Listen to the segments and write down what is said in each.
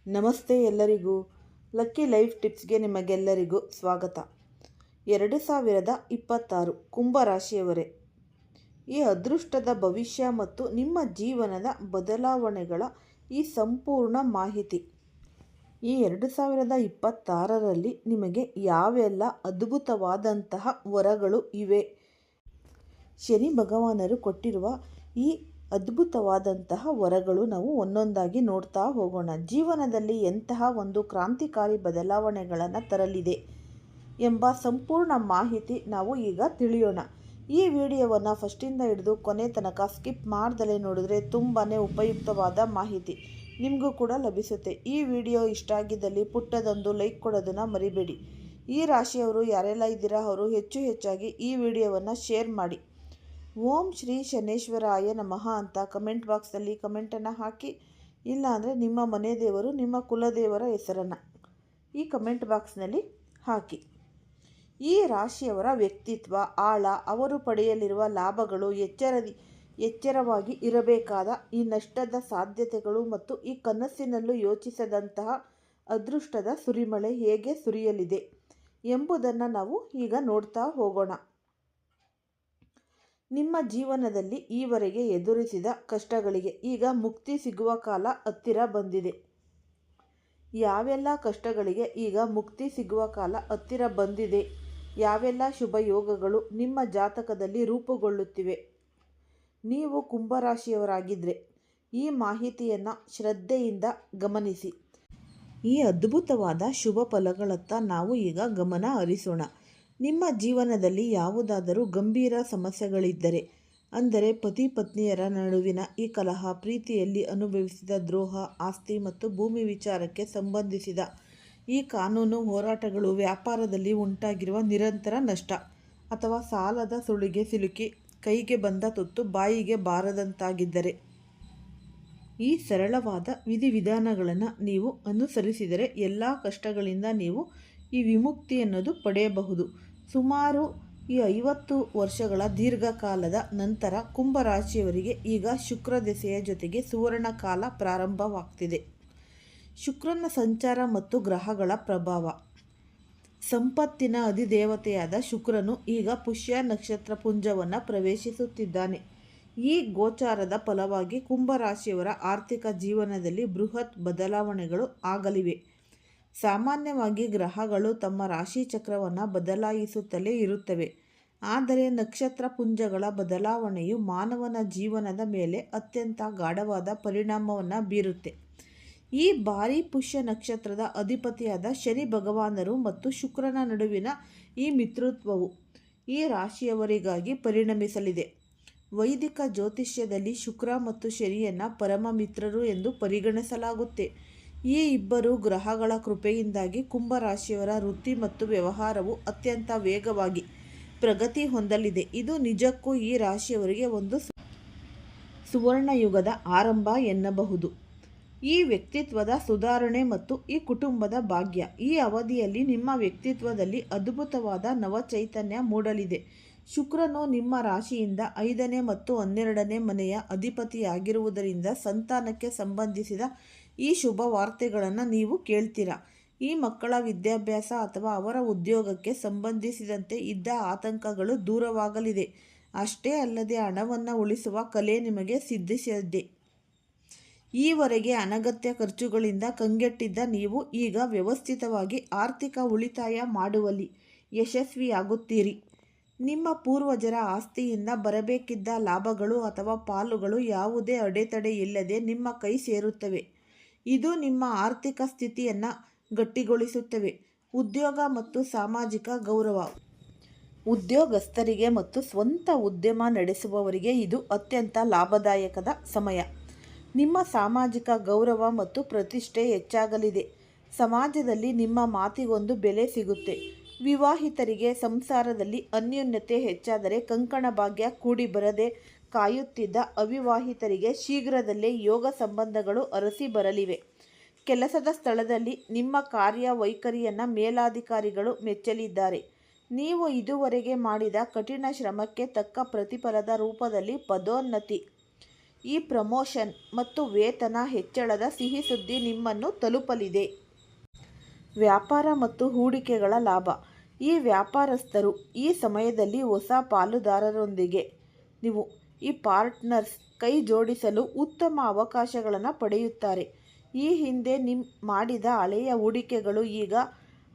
ನಮಸ್ತೆ ಎಲ್ಲರಿಗೂ. Lucky life ಟಿಪ್ಸ್ಗೆ ನಿಮಗೆಲ್ಲರಿಗೂ ಸ್ವಾಗತ. 2026 ಕುಂಭರಾಶಿಯವರೇ, ಈ ಅದೃಷ್ಟದ ಭವಿಷ್ಯ ಮತ್ತು ನಿಮ್ಮ ಜೀವನದ ಬದಲಾವಣೆಗಳ ಈ ಸಂಪೂರ್ಣ ಮಾಹಿತಿ. ಈ 2026ರಲ್ಲಿ ನಿಮಗೆ ಯಾವೆಲ್ಲ ಅದ್ಭುತವಾದಂತಹ ವರಗಳು ಇವೆ, ಶನಿ ಭಗವಾನರು ಕೊಟ್ಟಿರುವ ಈ ಅದ್ಭುತವಾದಂತಹ ವರಗಳು ನಾವು ಒಂದೊಂದಾಗಿ ನೋಡ್ತಾ ಹೋಗೋಣ. ಜೀವನದಲ್ಲಿ ಎಂತಹ ಒಂದು ಕ್ರಾಂತಿಕಾರಿ ಬದಲಾವಣೆಗಳನ್ನು ತರಲಿದೆ ಎಂಬ ಸಂಪೂರ್ಣ ಮಾಹಿತಿ ನಾವು ಈಗ ತಿಳಿಯೋಣ. ಈ ವಿಡಿಯೋವನ್ನು ಫಸ್ಟಿಂದ ಹಿಡಿದು ಕೊನೆ ತನಕ ಸ್ಕಿಪ್ ಮಾಡ್ದಲೇ ನೋಡಿದ್ರೆ ತುಂಬಾ ಉಪಯುಕ್ತವಾದ ಮಾಹಿತಿ ನಿಮಗೂ ಕೂಡ ಲಭಿಸುತ್ತೆ. ಈ ವಿಡಿಯೋ ಇಷ್ಟ ಆಗಿದ್ದಲ್ಲಿ ಪುಟ್ಟದೊಂದು ಲೈಕ್ ಕೊಡೋದನ್ನು ಮರಿಬೇಡಿ. ಈ ರಾಶಿಯವರು ಯಾರೆಲ್ಲ ಇದ್ದೀರಾ ಅವರು ಹೆಚ್ಚಾಗಿ ಈ ವಿಡಿಯೋವನ್ನು ಶೇರ್ ಮಾಡಿ. ಓಂ ಶ್ರೀ ಶನೇಶ್ವರಾಯ ನಮಃ ಅಂತ ಕಮೆಂಟ್ ಬಾಕ್ಸಲ್ಲಿ ಕಮೆಂಟನ್ನು ಹಾಕಿ. ಇಲ್ಲಾಂದರೆ ನಿಮ್ಮ ಮನೆ ದೇವರು, ನಿಮ್ಮ ಕುಲದೇವರ ಹೆಸರನ್ನು ಈ ಕಮೆಂಟ್ ಬಾಕ್ಸ್ನಲ್ಲಿ ಹಾಕಿ. ಈ ರಾಶಿಯವರ ವ್ಯಕ್ತಿತ್ವ, ಆಳ, ಅವರು ಪಡೆಯಲಿರುವ ಲಾಭಗಳು, ಎಚ್ಚರವಾಗಿ ಇರಬೇಕಾದ ಈ ನಷ್ಟದ ಸಾಧ್ಯತೆಗಳು ಮತ್ತು ಈ ಕನಸಿನಲ್ಲೂ ಯೋಚಿಸದಂತಹ ಅದೃಷ್ಟದ ಸುರಿಮಳೆ ಹೇಗೆ ಸುರಿಯಲಿದೆ ಎಂಬುದನ್ನು ನಾವು ಈಗ ನೋಡ್ತಾ ಹೋಗೋಣ. ನಿಮ್ಮ ಜೀವನದಲ್ಲಿ ಈವರೆಗೆ ಎದುರಿಸಿದ ಕಷ್ಟಗಳಿಗೆ ಈಗ ಮುಕ್ತಿ ಸಿಗುವ ಕಾಲ ಹತ್ತಿರ ಬಂದಿದೆ. ಯಾವೆಲ್ಲ ಕಷ್ಟಗಳಿಗೆ ಈಗ ಮುಕ್ತಿ ಸಿಗುವ ಕಾಲ ಹತ್ತಿರ ಬಂದಿದೆ, ಯಾವೆಲ್ಲ ಶುಭ ಯೋಗಗಳು ನಿಮ್ಮ ಜಾತಕದಲ್ಲಿ ರೂಪುಗೊಳ್ಳುತ್ತಿವೆ. ನೀವು ಕುಂಭರಾಶಿಯವರಾಗಿದ್ದರೆ ಈ ಮಾಹಿತಿಯನ್ನು ಶ್ರದ್ಧೆಯಿಂದ ಗಮನಿಸಿ. ಈ ಅದ್ಭುತವಾದ ಶುಭ ಫಲಗಳತ್ತ ನಾವು ಈಗ ಗಮನ ಹರಿಸೋಣ. ನಿಮ್ಮ ಜೀವನದಲ್ಲಿ ಯಾವುದಾದರೂ ಗಂಭೀರ ಸಮಸ್ಯೆಗಳಿದ್ದರೆ, ಅಂದರೆ ಪತಿ ಪತ್ನಿಯರ ನಡುವಿನ ಈ ಕಲಹ, ಪ್ರೀತಿಯಲ್ಲಿ ಅನುಭವಿಸಿದ ದ್ರೋಹ, ಆಸ್ತಿ ಮತ್ತು ಭೂಮಿ ವಿಚಾರಕ್ಕೆ ಸಂಬಂಧಿಸಿದ ಈ ಕಾನೂನು ಹೋರಾಟಗಳು, ವ್ಯಾಪಾರದಲ್ಲಿ ಉಂಟಾಗಿರುವ ನಿರಂತರ ನಷ್ಟ ಅಥವಾ ಸಾಲದ ಸುಳಿಗೆ ಸಿಲುಕಿ ಕೈಗೆ ಬಂದ ತುತ್ತು ಬಾಯಿಗೆ ಬಾರದಂತಾಗಿದ್ದರೆ, ಈ ಸರಳವಾದ ವಿಧಿವಿಧಾನಗಳನ್ನು ನೀವು ಅನುಸರಿಸಿದರೆ ಎಲ್ಲ ಕಷ್ಟಗಳಿಂದ ನೀವು ಈ ವಿಮುಕ್ತಿ ಅನ್ನೋದು ಪಡೆಯಬಹುದು. ಸುಮಾರು ಈ 50 ವರ್ಷಗಳ ದೀರ್ಘಕಾಲದ ನಂತರ ಕುಂಭರಾಶಿಯವರಿಗೆ ಈಗ ಶುಕ್ರ ದೆಸೆಯ ಜೊತೆಗೆ ಸುವರ್ಣ ಕಾಲ ಪ್ರಾರಂಭವಾಗ್ತಿದೆ. ಶುಕ್ರನ ಸಂಚಾರ ಮತ್ತು ಗ್ರಹಗಳ ಪ್ರಭಾವ. ಸಂಪತ್ತಿನ ಅಧಿದೇವತೆಯಾದ ಶುಕ್ರನು ಈಗ ಪುಷ್ಯ ನಕ್ಷತ್ರ ಪುಂಜವನ್ನು ಪ್ರವೇಶಿಸುತ್ತಿದ್ದಾನೆ. ಈ ಗೋಚಾರದ ಫಲವಾಗಿ ಕುಂಭರಾಶಿಯವರ ಆರ್ಥಿಕ ಜೀವನದಲ್ಲಿ ಬೃಹತ್ ಬದಲಾವಣೆಗಳು ಆಗಲಿವೆ. ಸಾಮಾನ್ಯವಾಗಿ ಗ್ರಹಗಳು ತಮ್ಮ ರಾಶಿ ಚಕ್ರವನ್ನು ಬದಲಾಯಿಸುತ್ತಲೇ ಇರುತ್ತವೆ, ಆದರೆ ನಕ್ಷತ್ರ ಪುಂಜಗಳ ಬದಲಾವಣೆಯು ಮಾನವನ ಜೀವನದ ಮೇಲೆ ಅತ್ಯಂತ ಗಾಢವಾದ ಪರಿಣಾಮವನ್ನು ಬೀರುತ್ತೆ. ಈ ಬಾರಿ ಪುಷ್ಯ ನಕ್ಷತ್ರದ ಅಧಿಪತಿಯಾದ ಶನಿ ಭಗವಾನರು ಮತ್ತು ಶುಕ್ರನ ನಡುವಿನ ಈ ಮಿತ್ರತ್ವವು ಈ ರಾಶಿಯವರಿಗಾಗಿ ಪರಿಣಮಿಸಲಿದೆ. ವೈದಿಕ ಜ್ಯೋತಿಷ್ಯದಲ್ಲಿ ಶುಕ್ರ ಮತ್ತು ಶನಿಯನ್ನು ಪರಮ ಮಿತ್ರರು ಎಂದು ಪರಿಗಣಿಸಲಾಗುತ್ತೆ. ಈ ಇಬ್ಬರು ಗ್ರಹಗಳ ಕೃಪೆಯಿಂದಾಗಿ ಕುಂಭರಾಶಿಯವರ ವೃತ್ತಿ ಮತ್ತು ವ್ಯವಹಾರವು ಅತ್ಯಂತ ವೇಗವಾಗಿ ಪ್ರಗತಿ ಹೊಂದಲಿದೆ. ಇದು ನಿಜಕ್ಕೂ ಈ ರಾಶಿಯವರಿಗೆ ಒಂದು ಸುವರ್ಣಯುಗದ ಆರಂಭ ಎನ್ನಬಹುದು. ಈ ವ್ಯಕ್ತಿತ್ವದ ಸುಧಾರಣೆ ಮತ್ತು ಈ ಕುಟುಂಬದ ಭಾಗ್ಯ. ಈ ಅವಧಿಯಲ್ಲಿ ನಿಮ್ಮ ವ್ಯಕ್ತಿತ್ವದಲ್ಲಿ ಅದ್ಭುತವಾದ ನವಚೈತನ್ಯ ಮೂಡಲಿದೆ. ಶುಕ್ರನು ನಿಮ್ಮ ರಾಶಿಯಿಂದ 5ನೇ ಮತ್ತು 12ನೇ ಮನೆಯ ಅಧಿಪತಿಯಾಗಿರುವುದರಿಂದ ಸಂತಾನಕ್ಕೆ ಸಂಬಂಧಿಸಿದ ಈ ಶುಭ ವಾರ್ತೆಗಳನ್ನು ನೀವು ಕೇಳ್ತೀರಾ. ಈ ಮಕ್ಕಳ ವಿದ್ಯಾಭ್ಯಾಸ ಅಥವಾ ಅವರ ಉದ್ಯೋಗಕ್ಕೆ ಸಂಬಂಧಿಸಿದಂತೆ ಇದ್ದ ಆತಂಕಗಳು ದೂರವಾಗಲಿದೆ. ಅಷ್ಟೇ ಅಲ್ಲದೆ ಹಣವನ್ನು ಉಳಿಸುವ ಕಲೆ ನಿಮಗೆ ಸಿದ್ಧಿಸಿದೆ. ಈವರೆಗೆ ಅನಗತ್ಯ ಖರ್ಚುಗಳಿಂದ ಕಂಗೆಟ್ಟಿದ್ದ ನೀವು ಈಗ ವ್ಯವಸ್ಥಿತವಾಗಿ ಆರ್ಥಿಕ ಉಳಿತಾಯ ಮಾಡುವಲ್ಲಿ ಯಶಸ್ವಿಯಾಗುತ್ತೀರಿ. ನಿಮ್ಮ ಪೂರ್ವಜರ ಆಸ್ತಿಯಿಂದ ಬರಬೇಕಿದ್ದ ಲಾಭಗಳು ಅಥವಾ ಪಾಲುಗಳು ಯಾವುದೇ ಅಡೆತಡೆ ಇಲ್ಲದೆ ನಿಮ್ಮ ಕೈ ಸೇರುತ್ತವೆ. ಇದು ನಿಮ್ಮ ಆರ್ಥಿಕ ಸ್ಥಿತಿಯನ್ನು ಗಟ್ಟಿಗೊಳಿಸುತ್ತವೆ. ಉದ್ಯೋಗ ಮತ್ತು ಸಾಮಾಜಿಕ ಗೌರವ. ಉದ್ಯೋಗಸ್ಥರಿಗೆ ಮತ್ತು ಸ್ವಂತ ಉದ್ಯಮ ನಡೆಸುವವರಿಗೆ ಇದು ಅತ್ಯಂತ ಲಾಭದಾಯಕದ ಸಮಯ. ನಿಮ್ಮ ಸಾಮಾಜಿಕ ಗೌರವ ಮತ್ತು ಪ್ರತಿಷ್ಠೆ ಹೆಚ್ಚಾಗಲಿದೆ. ಸಮಾಜದಲ್ಲಿ ನಿಮ್ಮ ಮಾತಿಗೊಂದು ಬೆಲೆ ಸಿಗುತ್ತೆ. ವಿವಾಹಿತರಿಗೆ ಸಂಸಾರದಲ್ಲಿ ಅನ್ಯೋನ್ಯತೆ ಹೆಚ್ಚಾದರೆ, ಕಂಕಣ ಭಾಗ್ಯ ಕೂಡಿ ಬರದೆ ಕಾಯುತ್ತಿದ್ದ ಅವಿವಾಹಿತರಿಗೆ ಶೀಘ್ರದಲ್ಲೇ ಯೋಗ ಸಂಬಂಧಗಳು ಅರಸಿ ಬರಲಿವೆ. ಕೆಲಸದ ಸ್ಥಳದಲ್ಲಿ ನಿಮ್ಮ ಕಾರ್ಯವೈಖರಿಯನ್ನು ಮೇಲಾಧಿಕಾರಿಗಳು ಮೆಚ್ಚಲಿದ್ದಾರೆ. ನೀವು ಇದುವರೆಗೆ ಮಾಡಿದ ಕಠಿಣ ಶ್ರಮಕ್ಕೆ ತಕ್ಕ ಪ್ರತಿಫಲದ ರೂಪದಲ್ಲಿ ಪದೋನ್ನತಿ ಈ ಪ್ರಮೋಷನ್ ಮತ್ತು ವೇತನ ಹೆಚ್ಚಳದ ಸಿಹಿ ಸುದ್ದಿ ನಿಮ್ಮನ್ನು ತಲುಪಲಿದೆ. ವ್ಯಾಪಾರ ಮತ್ತು ಹೂಡಿಕೆಗಳ ಲಾಭ. ಈ ವ್ಯಾಪಾರಸ್ಥರು ಈ ಸಮಯದಲ್ಲಿ ಹೊಸ ಪಾಲುದಾರರೊಂದಿಗೆ ಈ ಪಾರ್ಟ್ನರ್ಸ್ ಕೈ ಜೋಡಿಸಲು ಉತ್ತಮ ಅವಕಾಶಗಳನ್ನು ಪಡೆಯುತ್ತಾರೆ. ಈ ಹಿಂದೆ ಮಾಡಿದ ಹಳೆಯ ಹೂಡಿಕೆಗಳು ಈಗ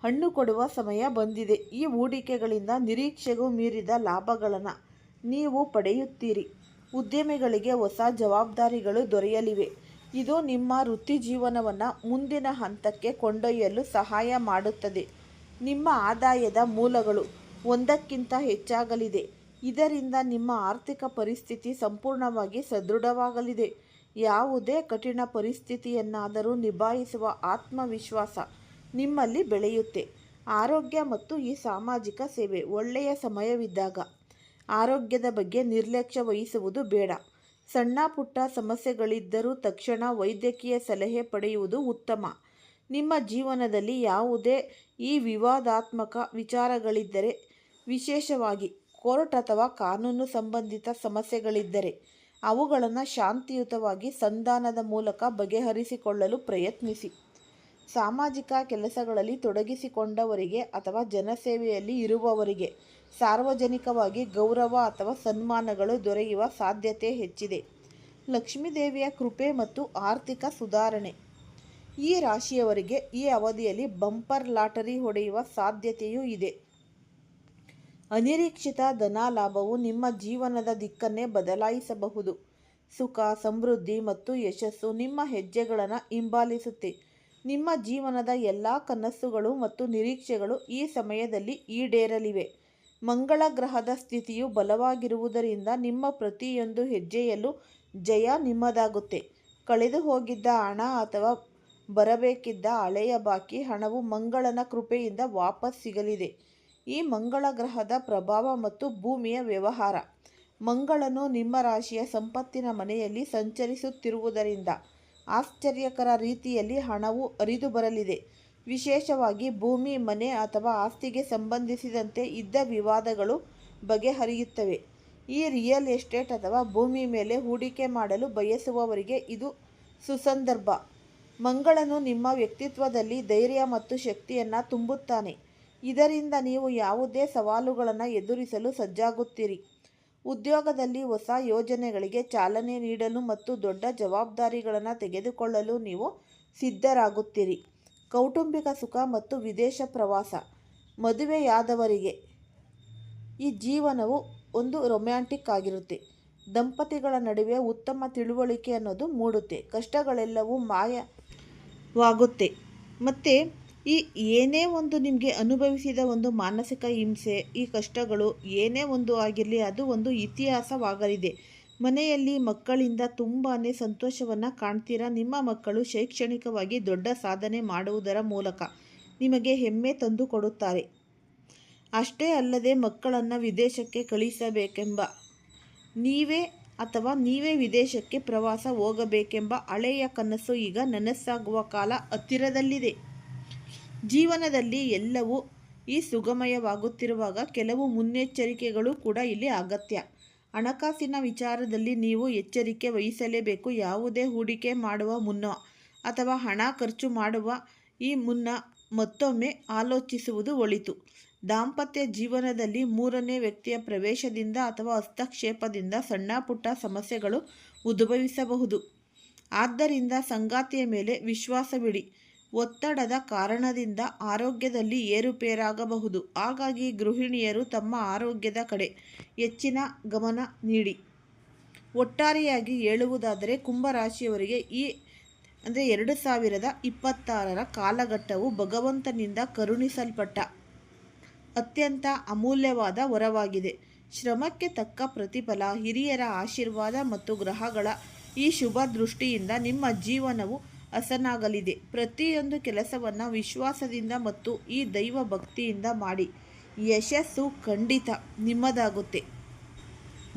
ಹಣ್ಣು ಕೊಡುವ ಸಮಯ ಬಂದಿದೆ. ಈ ಹೂಡಿಕೆಗಳಿಂದ ನಿರೀಕ್ಷೆಗೂ ಮೀರಿದ ಲಾಭಗಳನ್ನು ನೀವು ಪಡೆಯುತ್ತೀರಿ. ಉದ್ಯಮಿಗಳಿಗೆ ಹೊಸ ಜವಾಬ್ದಾರಿಗಳು ದೊರೆಯಲಿವೆ. ಇದು ನಿಮ್ಮ ವೃತ್ತಿಜೀವನವನ್ನು ಮುಂದಿನ ಹಂತಕ್ಕೆ ಕೊಂಡೊಯ್ಯಲು ಸಹಾಯ ಮಾಡುತ್ತದೆ. ನಿಮ್ಮ ಆದಾಯದ ಮೂಲಗಳು ಒಂದಕ್ಕಿಂತ ಹೆಚ್ಚಾಗಲಿದೆ. ಇದರಿಂದ ನಿಮ್ಮ ಆರ್ಥಿಕ ಪರಿಸ್ಥಿತಿ ಸಂಪೂರ್ಣವಾಗಿ ಸದೃಢವಾಗಲಿದೆ. ಯಾವುದೇ ಕಠಿಣ ಪರಿಸ್ಥಿತಿಯನ್ನಾದರೂ ನಿಭಾಯಿಸುವ ಆತ್ಮವಿಶ್ವಾಸ ನಿಮ್ಮಲ್ಲಿ ಬೆಳೆಯುತ್ತೆ. ಆರೋಗ್ಯ ಮತ್ತು ಈ ಸಾಮಾಜಿಕ ಸೇವೆ. ಒಳ್ಳೆಯ ಸಮಯವಿದ್ದಾಗ ಆರೋಗ್ಯದ ಬಗ್ಗೆ ನಿರ್ಲಕ್ಷ್ಯ ವಹಿಸುವುದು ಬೇಡ. ಸಣ್ಣ ಪುಟ್ಟ ಸಮಸ್ಯೆಗಳಿದ್ದರೂ ತಕ್ಷಣ ವೈದ್ಯಕೀಯ ಸಲಹೆ ಪಡೆಯುವುದು ಉತ್ತಮ. ನಿಮ್ಮ ಜೀವನದಲ್ಲಿ ಯಾವುದೇ ಈ ವಿವಾದಾತ್ಮಕ ವಿಚಾರಗಳಿದ್ದರೆ, ವಿಶೇಷವಾಗಿ ಕೋರ್ಟ್ ಅಥವಾ ಕಾನೂನು ಸಂಬಂಧಿತ ಸಮಸ್ಯೆಗಳಿದ್ದರೆ, ಅವುಗಳನ್ನು ಶಾಂತಿಯುತವಾಗಿ ಸಂಧಾನದ ಮೂಲಕ ಬಗೆಹರಿಸಿಕೊಳ್ಳಲು ಪ್ರಯತ್ನಿಸಿ. ಸಾಮಾಜಿಕ ಕೆಲಸಗಳಲ್ಲಿ ತೊಡಗಿಸಿಕೊಂಡವರಿಗೆ ಅಥವಾ ಜನಸೇವೆಯಲ್ಲಿ ಇರುವವರಿಗೆ ಸಾರ್ವಜನಿಕವಾಗಿ ಗೌರವ ಅಥವಾ ಸನ್ಮಾನಗಳು ದೊರೆಯುವ ಸಾಧ್ಯತೆ ಹೆಚ್ಚಿದೆ. ಲಕ್ಷ್ಮೀದೇವಿಯ ಕೃಪೆ ಮತ್ತು ಆರ್ಥಿಕ ಸುಧಾರಣೆ. ಈ ರಾಶಿಯವರಿಗೆ ಈ ಅವಧಿಯಲ್ಲಿ ಬಂಪರ್ ಲಾಟರಿ ಹೊಡೆಯುವ ಸಾಧ್ಯತೆಯೂ ಇದೆ. ಅನಿರೀಕ್ಷಿತ ಧನಲಾಭವು ನಿಮ್ಮ ಜೀವನದ ದಿಕ್ಕನ್ನೇ ಬದಲಾಯಿಸಬಹುದು. ಸುಖ, ಸಮೃದ್ಧಿ ಮತ್ತು ಯಶಸ್ಸು ನಿಮ್ಮ ಹೆಜ್ಜೆಗಳನ್ನು ಹಿಂಬಾಲಿಸುತ್ತೆ. ನಿಮ್ಮ ಜೀವನದ ಎಲ್ಲ ಕನಸುಗಳು ಮತ್ತು ನಿರೀಕ್ಷೆಗಳು ಈ ಸಮಯದಲ್ಲಿ ಈಡೇರಲಿವೆ. ಮಂಗಳ ಗ್ರಹದ ಸ್ಥಿತಿಯು ಬಲವಾಗಿರುವುದರಿಂದ ನಿಮ್ಮ ಪ್ರತಿಯೊಂದು ಹೆಜ್ಜೆಯಲ್ಲೂ ಜಯ ನಿಮ್ಮದಾಗುತ್ತೆ. ಕಳೆದು ಹೋಗಿದ್ದ ಹಣ ಅಥವಾ ಬರಬೇಕಿದ್ದ ಹಳೆಯ ಬಾಕಿ ಹಣವು ಮಂಗಳನ ಕೃಪೆಯಿಂದ ವಾಪಸ್ ಸಿಗಲಿದೆ. ಈ ಮಂಗಳ ಗ್ರಹದ ಪ್ರಭಾವ ಮತ್ತು ಭೂಮಿಯ ವ್ಯವಹಾರ. ಮಂಗಳನು ನಿಮ್ಮ ರಾಶಿಯ ಸಂಪತ್ತಿನ ಮನೆಯಲ್ಲಿ ಸಂಚರಿಸುತ್ತಿರುವುದರಿಂದ ಆಶ್ಚರ್ಯಕರ ರೀತಿಯಲ್ಲಿ ಹಣವು ಹರಿದು ಬರಲಿದೆ. ವಿಶೇಷವಾಗಿ ಭೂಮಿ, ಮನೆ ಅಥವಾ ಆಸ್ತಿಗೆ ಸಂಬಂಧಿಸಿದಂತೆ ಇದ್ದ ವಿವಾದಗಳು ಬಗೆಹರಿಯುತ್ತವೆ. ಈ ರಿಯಲ್ ಎಸ್ಟೇಟ್ ಅಥವಾ ಭೂಮಿ ಮೇಲೆ ಹೂಡಿಕೆ ಮಾಡಲು ಬಯಸುವವರಿಗೆ ಇದು ಸುಸಂದರ್ಭ. ಮಂಗಳನು ನಿಮ್ಮ ವ್ಯಕ್ತಿತ್ವದಲ್ಲಿ ಧೈರ್ಯ ಮತ್ತು ಶಕ್ತಿಯನ್ನು ತುಂಬುತ್ತಾನೆ. ಇದರಿಂದ ನೀವು ಯಾವುದೇ ಸವಾಲುಗಳನ್ನು ಎದುರಿಸಲು ಸಜ್ಜಾಗುತ್ತೀರಿ. ಉದ್ಯೋಗದಲ್ಲಿ ಹೊಸ ಯೋಜನೆಗಳಿಗೆ ಚಾಲನೆ ನೀಡಲು ಮತ್ತು ದೊಡ್ಡ ಜವಾಬ್ದಾರಿಗಳನ್ನು ತೆಗೆದುಕೊಳ್ಳಲು ನೀವು ಸಿದ್ಧರಾಗುತ್ತೀರಿ. ಕೌಟುಂಬಿಕ ಸುಖ ಮತ್ತು ವಿದೇಶ ಪ್ರವಾಸ. ಮದುವೆಯಾದವರಿಗೆ ಈ ಜೀವನವು ಒಂದು ರೊಮ್ಯಾಂಟಿಕ್ ಆಗಿರುತ್ತೆ. ದಂಪತಿಗಳ ನಡುವೆ ಉತ್ತಮ ತಿಳುವಳಿಕೆ ಅನ್ನೋದು ಮೂಡುತ್ತೆ. ಕಷ್ಟಗಳೆಲ್ಲವೂ ಮಾಯವಾಗುತ್ತೆ. ಮತ್ತು ಏನೇ ಒಂದು ನಿಮಗೆ ಅನುಭವಿಸಿದ ಒಂದು ಮಾನಸಿಕ ಹಿಂಸೆ, ಈ ಕಷ್ಟಗಳು ಏನೇ ಒಂದು ಆಗಿರಲಿ, ಅದು ಒಂದು ಇತಿಹಾಸವಾಗಲಿದೆ. ಮನೆಯಲ್ಲಿ ಮಕ್ಕಳಿಂದ ತುಂಬಾ ಸಂತೋಷವನ್ನು ಕಾಣ್ತೀರಾ. ನಿಮ್ಮ ಮಕ್ಕಳು ಶೈಕ್ಷಣಿಕವಾಗಿ ದೊಡ್ಡ ಸಾಧನೆ ಮಾಡುವುದರ ಮೂಲಕ ನಿಮಗೆ ಹೆಮ್ಮೆ ತಂದು ಕೊಡುತ್ತಾರೆ. ಅಷ್ಟೇ ಅಲ್ಲದೆ ಮಕ್ಕಳನ್ನು ವಿದೇಶಕ್ಕೆ ಕಳಿಸಬೇಕೆಂಬ ನೀವೇ ವಿದೇಶಕ್ಕೆ ಪ್ರವಾಸ ಹೋಗಬೇಕೆಂಬ ಹಳೆಯ ಕನಸು ಈಗ ನನಸಾಗುವ ಕಾಲ ಹತ್ತಿರದಲ್ಲಿದೆ. ಜೀವನದಲ್ಲಿ ಎಲ್ಲವೂ ಸುಗಮಯವಾಗುತ್ತಿರುವಾಗ ಕೆಲವು ಮುನ್ನೆಚ್ಚರಿಕೆಗಳು ಕೂಡ ಇಲ್ಲಿ ಅಗತ್ಯ. ಹಣಕಾಸಿನ ವಿಚಾರದಲ್ಲಿ ನೀವು ಎಚ್ಚರಿಕೆ ವಹಿಸಲೇಬೇಕು. ಯಾವುದೇ ಹೂಡಿಕೆ ಮಾಡುವ ಮುನ್ನ ಅಥವಾ ಹಣ ಖರ್ಚು ಮಾಡುವ ಮುನ್ನ ಮತ್ತೊಮ್ಮೆ ಆಲೋಚಿಸುವುದು ಒಳಿತು. ದಾಂಪತ್ಯ ಜೀವನದಲ್ಲಿ ಮೂರನೇ ವ್ಯಕ್ತಿಯ ಪ್ರವೇಶದಿಂದ ಅಥವಾ ಹಸ್ತಕ್ಷೇಪದಿಂದ ಸಣ್ಣ ಪುಟ್ಟ ಸಮಸ್ಯೆಗಳು ಉದ್ಭವಿಸಬಹುದು. ಆದ್ದರಿಂದ ಸಂಗಾತಿಯ ಮೇಲೆ ವಿಶ್ವಾಸವಿಡಿ. ಒತ್ತಡದ ಕಾರಣದಿಂದ ಆರೋಗ್ಯದಲ್ಲಿ ಏರುಪೇರಾಗಬಹುದು. ಹಾಗಾಗಿ ಗೃಹಿಣಿಯರು ತಮ್ಮ ಆರೋಗ್ಯದ ಕಡೆ ಹೆಚ್ಚಿನ ಗಮನ ನೀಡಿ. ಒಟ್ಟಾರೆಯಾಗಿ ಹೇಳುವುದಾದರೆ ಕುಂಭರಾಶಿಯವರಿಗೆ 2026 ಕಾಲಘಟ್ಟವು ಭಗವಂತನಿಂದ ಕರುಣಿಸಲ್ಪಟ್ಟ ಅತ್ಯಂತ ಅಮೂಲ್ಯವಾದ ವರವಾಗಿದೆ. ಶ್ರಮಕ್ಕೆ ತಕ್ಕ ಪ್ರತಿಫಲ, ಹಿರಿಯರ ಆಶೀರ್ವಾದ ಮತ್ತು ಗ್ರಹಗಳ ಈ ಶುಭ ದೃಷ್ಟಿಯಿಂದ ನಿಮ್ಮ ಜೀವನವು ಹಸನಾಗಲಿದೆ. ಪ್ರತಿಯೊಂದು ಕೆಲಸವನ್ನು ವಿಶ್ವಾಸದಿಂದ ಮತ್ತು ಈ ದೈವ ಭಕ್ತಿಯಿಂದ ಮಾಡಿ. ಯಶಸ್ಸು ಖಂಡಿತ ನಿಮ್ಮದಾಗುತ್ತೆ.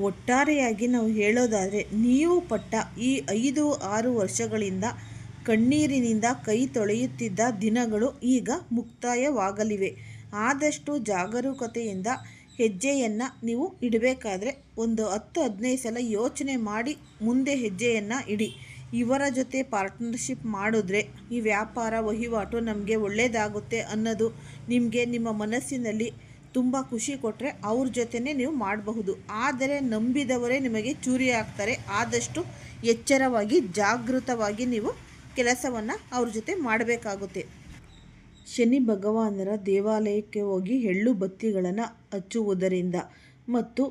ಒಟ್ಟಾರೆಯಾಗಿ ನಾವು ಹೇಳೋದಾದರೆ, ನೀವು ಪಟ್ಟ ಈ 5-6 ವರ್ಷಗಳಿಂದ ಕಣ್ಣೀರಿನಿಂದ ಕೈ ತೊಳೆಯುತ್ತಿದ್ದ ದಿನಗಳು ಈಗ ಮುಕ್ತಾಯವಾಗಲಿವೆ. ಆದಷ್ಟು ಜಾಗರೂಕತೆಯಿಂದ ಹೆಜ್ಜೆಯನ್ನು ನೀವು ಇಡಬೇಕಾದ್ರೆ ಒಂದು 10-15 ಸಲ ಯೋಚನೆ ಮಾಡಿ ಮುಂದೆ ಹೆಜ್ಜೆಯನ್ನು ಇಡಿ. ಇವರ ಜೊತೆ ಪಾರ್ಟ್ನರ್ಶಿಪ್ ಮಾಡಿದ್ರೆ ಈ ವ್ಯಾಪಾರ ವಹಿವಾಟು ನಮಗೆ ಒಳ್ಳೆಯದಾಗುತ್ತೆ ಅನ್ನೋದು ನಿಮಗೆ ನಿಮ್ಮ ಮನಸ್ಸಿನಲ್ಲಿ ತುಂಬ ಖುಷಿ ಕೊಟ್ಟರೆ ಅವ್ರ ಜೊತೆನೇ ನೀವು ಮಾಡಬಹುದು. ಆದರೆ ನಂಬಿದವರೇ ನಿಮಗೆ ಚೂರಿ ಆಗ್ತಾರೆ. ಆದಷ್ಟು ಎಚ್ಚರವಾಗಿ ಜಾಗೃತವಾಗಿ ನೀವು ಕೆಲಸವನ್ನು ಅವ್ರ ಜೊತೆ ಮಾಡಬೇಕಾಗುತ್ತೆ. ಶನಿ ಭಗವಾನರ ದೇವಾಲಯಕ್ಕೆ ಹೋಗಿ ಎಳ್ಳು ಬತ್ತಿಗಳನ್ನು ಹಚ್ಚುವುದರಿಂದ ಮತ್ತು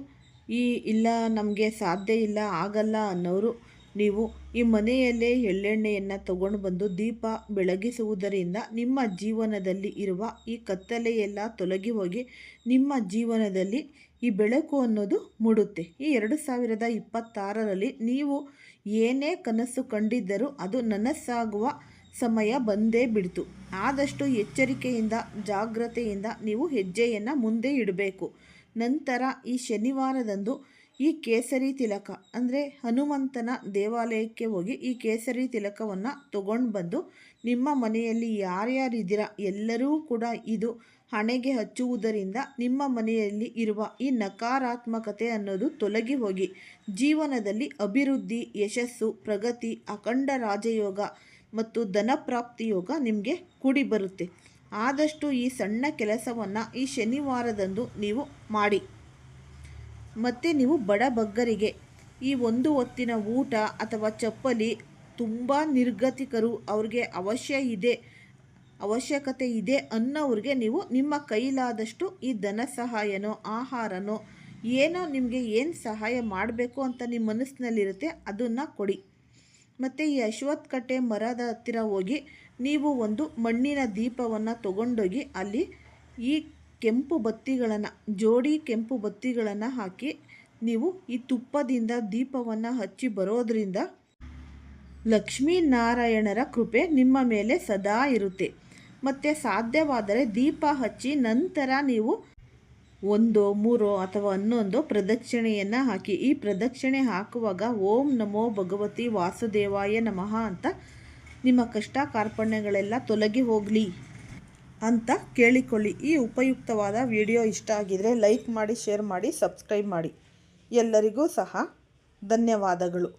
ಇಲ್ಲ ನಮಗೆ ಸಾಧ್ಯ ಇಲ್ಲ ಆಗಲ್ಲ ಅನ್ನೋರು ನೀವು ಈ ಮನೆಯಲ್ಲೇ ಎಳ್ಳೆಣ್ಣೆಯನ್ನು ತಗೊಂಡು ಬಂದು ದೀಪ ಬೆಳಗಿಸುವುದರಿಂದ ನಿಮ್ಮ ಜೀವನದಲ್ಲಿ ಇರುವ ಈ ಕತ್ತಲೆಯೆಲ್ಲ ತೊಲಗಿ ಹೋಗಿ ನಿಮ್ಮ ಜೀವನದಲ್ಲಿ ಈ ಬೆಳಕು ಅನ್ನೋದು ಮೂಡುತ್ತೆ. ಈ 2026ರಲ್ಲಿ ನೀವು ಏನೇ ಕನಸು ಕಂಡಿದ್ದರೂ ಅದು ನನಸಾಗುವ ಸಮಯ ಬಂದೇ ಬಿಡ್ತು. ಆದಷ್ಟು ಎಚ್ಚರಿಕೆಯಿಂದ ಜಾಗ್ರತೆಯಿಂದ ನೀವು ಹೆಜ್ಜೆಯನ್ನು ಮುಂದೆ ಇಡಬೇಕು. ನಂತರ ಈ ಶನಿವಾರದಂದು ಈ ಕೇಸರಿ ತಿಲಕ ಅಂದರೆ ಹನುಮಂತನ ದೇವಾಲಯಕ್ಕೆ ಹೋಗಿ ಈ ಕೇಸರಿ ತಿಲಕವನ್ನು ತಗೊಂಡು ಬಂದು ನಿಮ್ಮ ಮನೆಯಲ್ಲಿ ಯಾರ್ಯಾರಿದ್ದೀರಾ ಎಲ್ಲರೂ ಕೂಡ ಇದು ಹಣೆಗೆ ಹಚ್ಚುವುದರಿಂದ ನಿಮ್ಮ ಮನೆಯಲ್ಲಿ ಇರುವ ಈ ನಕಾರಾತ್ಮಕತೆ ಅನ್ನೋದು ತೊಲಗಿ ಹೋಗಿ ಜೀವನದಲ್ಲಿ ಅಭಿವೃದ್ಧಿ, ಯಶಸ್ಸು, ಪ್ರಗತಿ, ಅಖಂಡ ರಾಜಯೋಗ ಮತ್ತು ಧನಪ್ರಾಪ್ತಿ ಯೋಗ ನಿಮಗೆ ಕೂಡಿ ಬರುತ್ತೆ. ಆದಷ್ಟು ಈ ಸಣ್ಣ ಕೆಲಸವನ್ನು ಈ ಶನಿವಾರದಂದು ನೀವು ಮಾಡಿ. ಮತ್ತು ನೀವು ಬಡಬಗ್ಗರಿಗೆ ಈ ಒಂದು ಹೊತ್ತಿನ ಊಟ ಅಥವಾ ಚಪ್ಪಲಿ ತುಂಬ ನಿರ್ಗತಿಕರು ಅವ್ರಿಗೆ ಅವಶ್ಯಕತೆ ಇದೆ ಅನ್ನೋರಿಗೆ ನೀವು ನಿಮ್ಮ ಕೈಲಾದಷ್ಟು ಈ ಧನ ಸಹಾಯನೋ ಆಹಾರನೋ ಏನೋ ನಿಮಗೆ ಏನು ಸಹಾಯ ಮಾಡಬೇಕು ಅಂತ ನಿಮ್ಮ ಮನಸ್ಸಿನಲ್ಲಿರುತ್ತೆ ಅದನ್ನು ಕೊಡಿ. ಮತ್ತು ಈ ಅಶ್ವತ್ಥಕಟ್ಟೆ ಮರದ ಹತ್ತಿರ ಹೋಗಿ ನೀವು ಒಂದು ಮಣ್ಣಿನ ದೀಪವನ್ನು ತಗೊಂಡೋಗಿ ಅಲ್ಲಿ ಈ ಕೆಂಪು ಬತ್ತಿಗಳನ್ನು ಜೋಡಿ ಕೆಂಪು ಬತ್ತಿಗಳನ್ನು ಹಾಕಿ ನೀವು ಈ ತುಪ್ಪದಿಂದ ದೀಪವನ್ನು ಹಚ್ಚಿ ಬರೋದರಿಂದ ಲಕ್ಷ್ಮೀನಾರಾಯಣರ ಕೃಪೆ ನಿಮ್ಮ ಮೇಲೆ ಸದಾ ಇರುತ್ತೆ. ಮತ್ತು ಸಾಧ್ಯವಾದರೆ ದೀಪ ಹಚ್ಚಿ ನಂತರ ನೀವು 1, 3 ಅಥವಾ 11 ಪ್ರದಕ್ಷಿಣೆಯನ್ನು ಹಾಕಿ. ಈ ಪ್ರದಕ್ಷಿಣೆ ಹಾಕುವಾಗ ಓಂ ನಮೋ ಭಗವತಿ ವಾಸುದೇವಾಯ ನಮಃ ಅಂತ ನಿಮ್ಮ ಕಷ್ಟ ಕಾರ್ಪಣ್ಯಗಳೆಲ್ಲ ತೊಲಗಿ ಹೋಗಲಿ ಅಂತ ಕೇಳಿಕೊಳ್ಳಿ. ಈ ಉಪಯುಕ್ತವಾದ ವಿಡಿಯೋ ಇಷ್ಟ ಆಗಿದರೆ ಲೈಕ್ ಮಾಡಿ, ಶೇರ್ ಮಾಡಿ, ಸಬ್ಸ್ಕ್ರೈಬ್ ಮಾಡಿ. ಎಲ್ಲರಿಗೂ ಸಹ ಧನ್ಯವಾದಗಳು.